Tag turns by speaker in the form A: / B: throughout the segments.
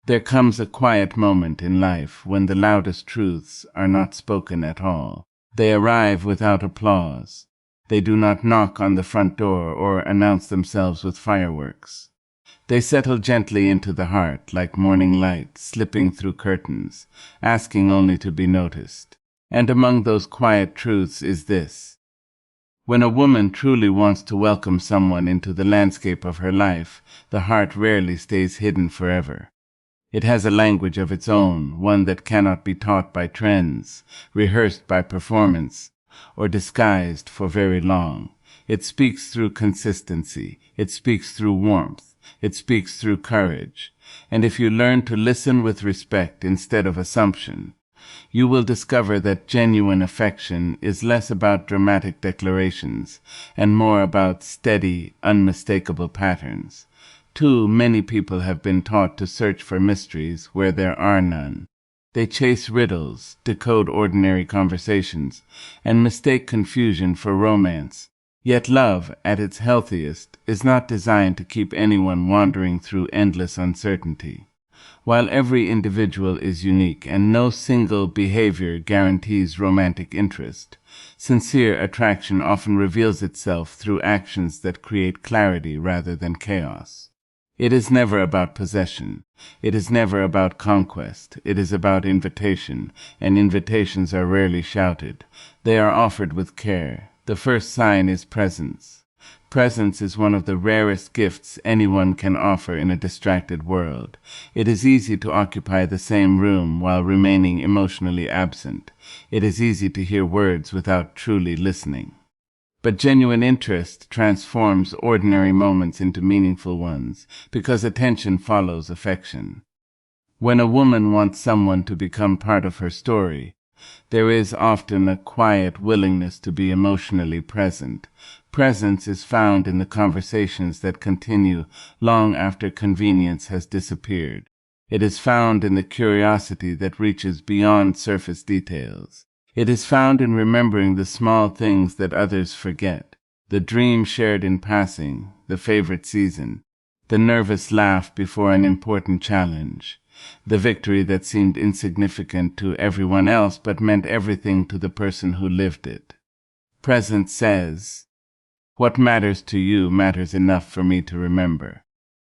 A: There comes a quiet moment in life when the loudest truths are not spoken at all. They arrive without applause. They do not knock on the front door or announce themselves with fireworks. They settle gently into the heart like morning light slipping through curtains, asking only to be noticed. And among those quiet truths is this: when a woman truly wants to welcome someone into the landscape of her life, the heart rarely stays hidden forever. It has a language of its own, one that cannot be taught by trends, rehearsed by performance, or disguised for very long. It speaks through consistency. It speaks through warmth. It speaks through courage. And if you learn to listen with respect instead of assumption, you will discover that genuine affection is less about dramatic declarations and more about steady, unmistakable patterns. Too many people have been taught to search for mysteries where there are none. They chase riddles, decode ordinary conversations, and mistake confusion for romance. Yet love, at its healthiest, is not designed to keep anyone wandering through endless uncertainty. While every individual is unique and no single behavior guarantees romantic interest, sincere attraction often reveals itself through actions that create clarity rather than chaos. It is never about possession. It is never about conquest. It is about invitation, and invitations are rarely shouted. They are offered with care. The first sign is presence. Presence is one of the rarest gifts anyone can offer in a distracted world. It is easy to occupy the same room while remaining emotionally absent. It is easy to hear words without truly listening. But genuine interest transforms ordinary moments into meaningful ones, because attention follows affection. When a woman wants someone to become part of her story, there is often a quiet willingness to be emotionally present. Presence is found in the conversations that continue long after convenience has disappeared. It is found in the curiosity that reaches beyond surface details. It is found in remembering the small things that others forget, the dream shared in passing, the favorite season, the nervous laugh before an important challenge, the victory that seemed insignificant to everyone else but meant everything to the person who lived it. Presence says, "What matters to you matters enough for me to remember."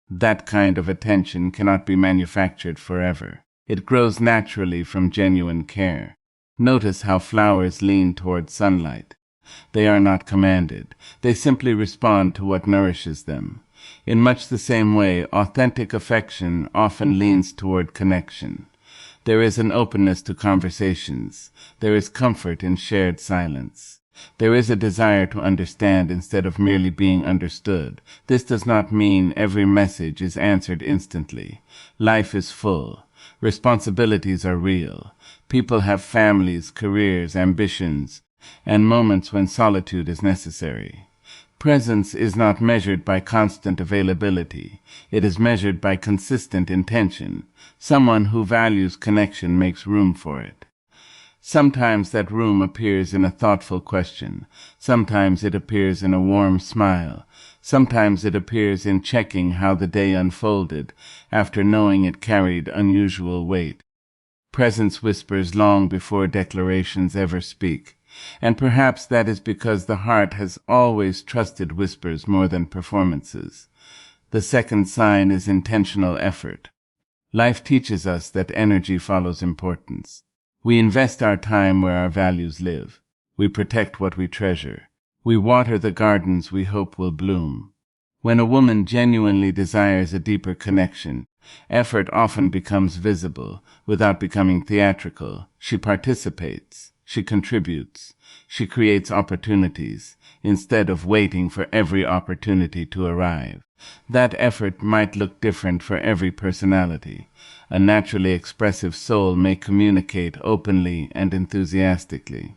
A: That kind of attention cannot be manufactured forever. It grows naturally from genuine care. Notice how flowers lean toward sunlight. They are not commanded. They simply respond to what nourishes them. In much the same way, authentic affection often leans toward connection. There is an openness to conversations. There is comfort in shared silence. There is a desire to understand instead of merely being understood. This does not mean every message is answered instantly. Life is full. Responsibilities are real. People have families, careers, ambitions, and moments when solitude is necessary. Presence is not measured by constant availability. It is measured by consistent intention. Someone who values connection makes room for it. Sometimes that room appears in a thoughtful question. Sometimes it appears in a warm smile. Sometimes it appears in checking how the day unfolded after knowing it carried unusual weight. Presence whispers long before declarations ever speak, and perhaps that is because the heart has always trusted whispers more than performances. The second sign is intentional effort. Life teaches us that energy follows importance. We invest our time where our values live. We protect what we treasure. We water the gardens we hope will bloom. When a woman genuinely desires a deeper connection, effort often becomes visible without becoming theatrical. She participates. She contributes. She creates opportunities instead of waiting for every opportunity to arrive. That effort might look different for every personality. A naturally expressive soul may communicate openly and enthusiastically.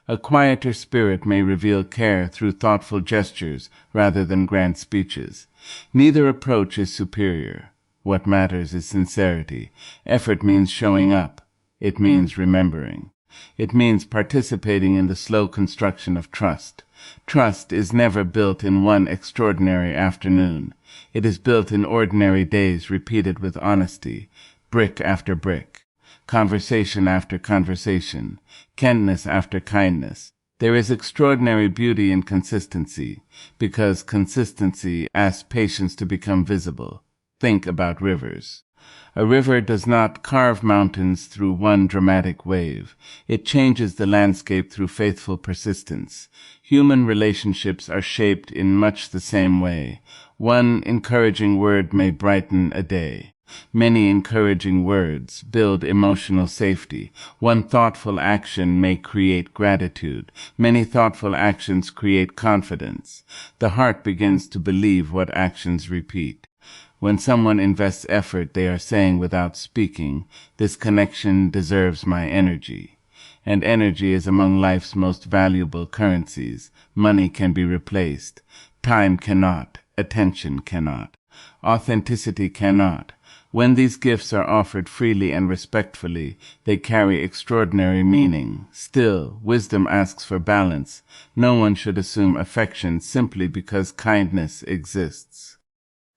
A: A quieter spirit may reveal care through thoughtful gestures rather than grand speeches. Neither approach is superior. What matters is sincerity. Effort means showing up. It means remembering. It means participating in the slow construction of trust. Trust is never built in one extraordinary afternoon. It is built in ordinary days repeated with honesty, brick after brick, conversation after conversation, kindness after kindness. There is extraordinary beauty in consistency, because consistency asks patience to become visible. Think about rivers. A river does not carve mountains through one dramatic wave. It changes the landscape through faithful persistence. Human relationships are shaped in much the same way. One encouraging word may brighten a day. Many encouraging words build emotional safety. One thoughtful action may create gratitude. Many thoughtful actions create confidence. The heart begins to believe what actions repeat. When someone invests effort, they are saying without speaking, "This connection deserves my energy." And energy is among life's most valuable currencies. Money can be replaced. Time cannot. Attention cannot. Authenticity cannot. When these gifts are offered freely and respectfully, they carry extraordinary meaning. Still, wisdom asks for balance. No one should assume affection simply because kindness exists.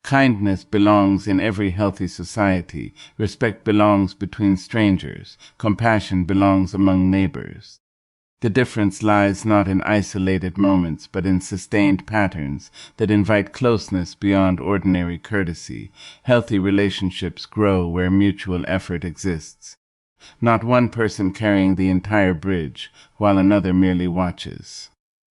A: Kindness belongs in every healthy society. Respect belongs between strangers. Compassion belongs among neighbors. The difference lies not in isolated moments, but in sustained patterns that invite closeness beyond ordinary courtesy. Healthy relationships grow where mutual effort exists. Not one person carrying the entire bridge, while another merely watches.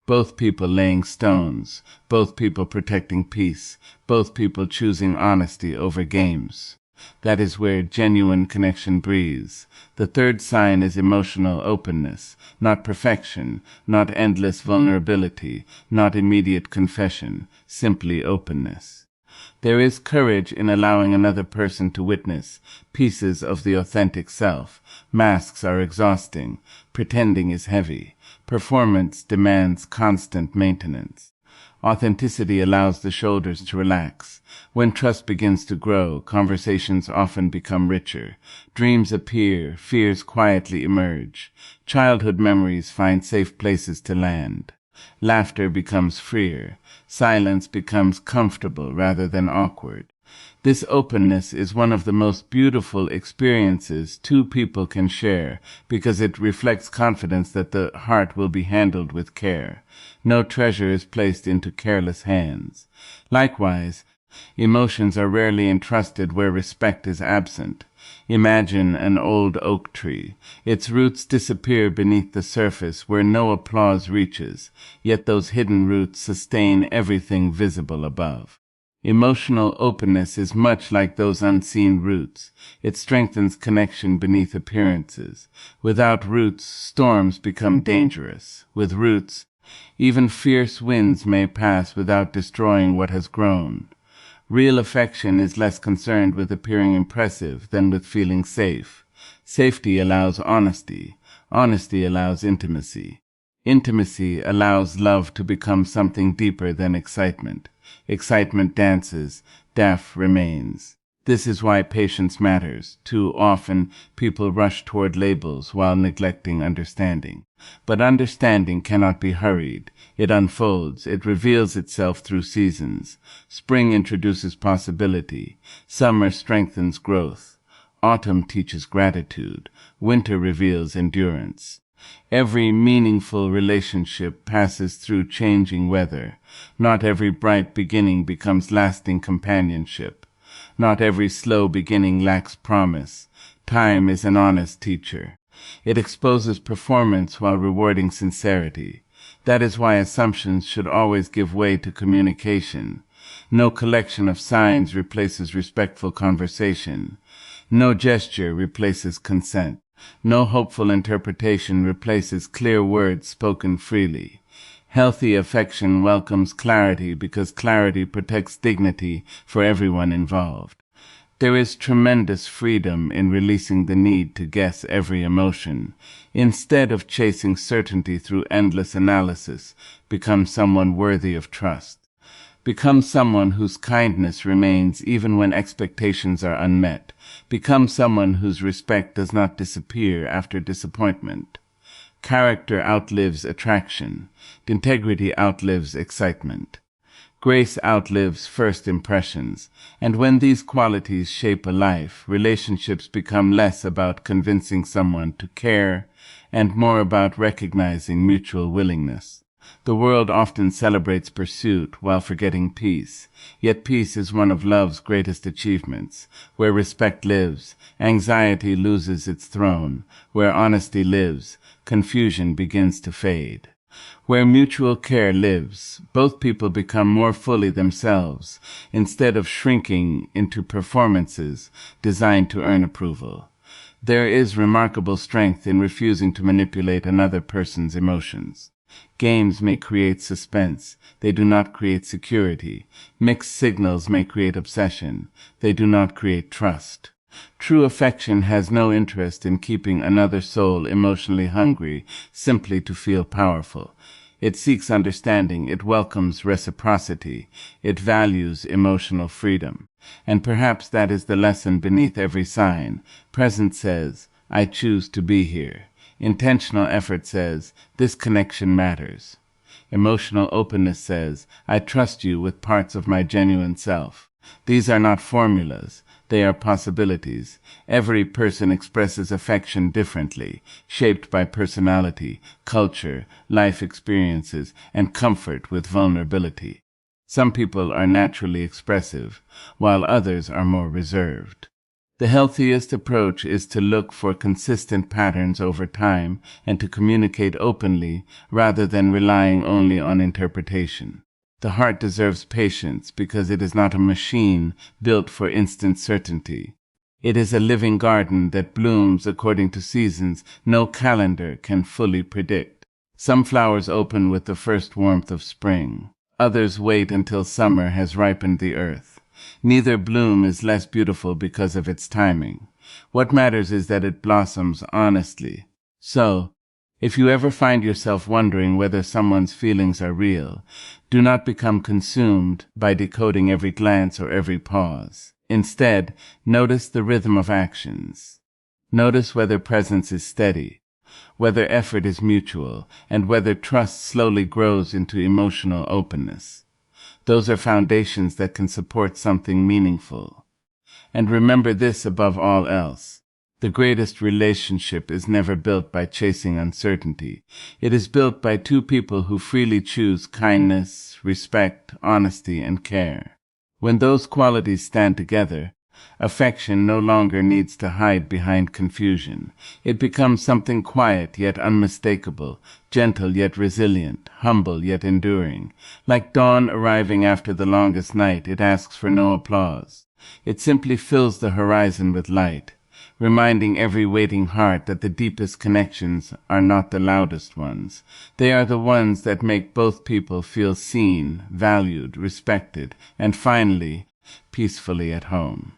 A: Both people laying stones, both people protecting peace, both people choosing honesty over games. That is where genuine connection breathes. The third sign is emotional openness, not perfection, not endless vulnerability, not immediate confession, simply openness. There is courage in allowing another person to witness pieces of the authentic self. Masks are exhausting. Pretending is heavy. Performance demands constant maintenance. Authenticity allows the shoulders to relax. When trust begins to grow, conversations often become richer. Dreams appear, fears quietly emerge. Childhood memories find safe places to land. Laughter becomes freer. Silence becomes comfortable rather than awkward. This openness is one of the most beautiful experiences two people can share because it reflects confidence that the heart will be handled with care. No treasure is placed into careless hands. Likewise, emotions are rarely entrusted where respect is absent. Imagine an old oak tree. Its roots disappear beneath the surface where no applause reaches, yet those hidden roots sustain everything visible above. Emotional openness is much like those unseen roots. It strengthens connection beneath appearances. Without roots, storms become dangerous. With roots, even fierce winds may pass without destroying what has grown. Real affection is less concerned with appearing impressive than with feeling safe. Safety allows honesty. Honesty allows intimacy. Intimacy allows love to become something deeper than excitement. Excitement dances, death remains. This is why patience matters. Too often, people rush toward labels while neglecting understanding. But understanding cannot be hurried. It unfolds. It reveals itself through seasons. Spring introduces possibility. Summer strengthens growth. Autumn teaches gratitude. Winter reveals endurance. Every meaningful relationship passes through changing weather. Not every bright beginning becomes lasting companionship. Not every slow beginning lacks promise. Time is an honest teacher. It exposes performance while rewarding sincerity. That is why assumptions should always give way to communication. No collection of signs replaces respectful conversation. No gesture replaces consent. No hopeful interpretation replaces clear words spoken freely. Healthy affection welcomes clarity because clarity protects dignity for everyone involved. There is tremendous freedom in releasing the need to guess every emotion. Instead of chasing certainty through endless analysis, become someone worthy of trust. Become someone whose kindness remains even when expectations are unmet. Become someone whose respect does not disappear after disappointment. Character outlives attraction. Integrity outlives excitement. Grace outlives first impressions, and when these qualities shape a life, relationships become less about convincing someone to care and more about recognizing mutual willingness. The world often celebrates pursuit while forgetting peace, yet peace is one of love's greatest achievements. Where respect lives, anxiety loses its throne. Where honesty lives, confusion begins to fade. Where mutual care lives, both people become more fully themselves, instead of shrinking into performances designed to earn approval. There is remarkable strength in refusing to manipulate another person's emotions. Games may create suspense, they do not create security. Mixed signals may create obsession, they do not create trust. True affection has no interest in keeping another soul emotionally hungry simply to feel powerful. It seeks understanding, it welcomes reciprocity, it values emotional freedom. And perhaps that is the lesson beneath every sign. Present says, I choose to be here. Intentional effort says, this connection matters. Emotional openness says, I trust you with parts of my genuine self. These are not formulas. They are possibilities. Every person expresses affection differently, shaped by personality, culture, life experiences, and comfort with vulnerability. Some people are naturally expressive, while others are more reserved. The healthiest approach is to look for consistent patterns over time and to communicate openly rather than relying only on interpretation. The heart deserves patience because it is not a machine built for instant certainty. It is a living garden that blooms according to seasons no calendar can fully predict. Some flowers open with the first warmth of spring. Others wait until summer has ripened the earth. Neither bloom is less beautiful because of its timing. What matters is that it blossoms honestly. So, if you ever find yourself wondering whether someone's feelings are real, do not become consumed by decoding every glance or every pause. Instead, notice the rhythm of actions. Notice whether presence is steady, whether effort is mutual, and whether trust slowly grows into emotional openness. Those are foundations that can support something meaningful. And remember this above all else. The greatest relationship is never built by chasing uncertainty. It is built by two people who freely choose kindness, respect, honesty, and care. When those qualities stand together, affection no longer needs to hide behind confusion. It becomes something quiet yet unmistakable, gentle yet resilient, humble yet enduring. Like dawn arriving after the longest night, it asks for no applause. It simply fills the horizon with light, reminding every waiting heart that the deepest connections are not the loudest ones. They are the ones that make both people feel seen, valued, respected, and finally, peacefully at home.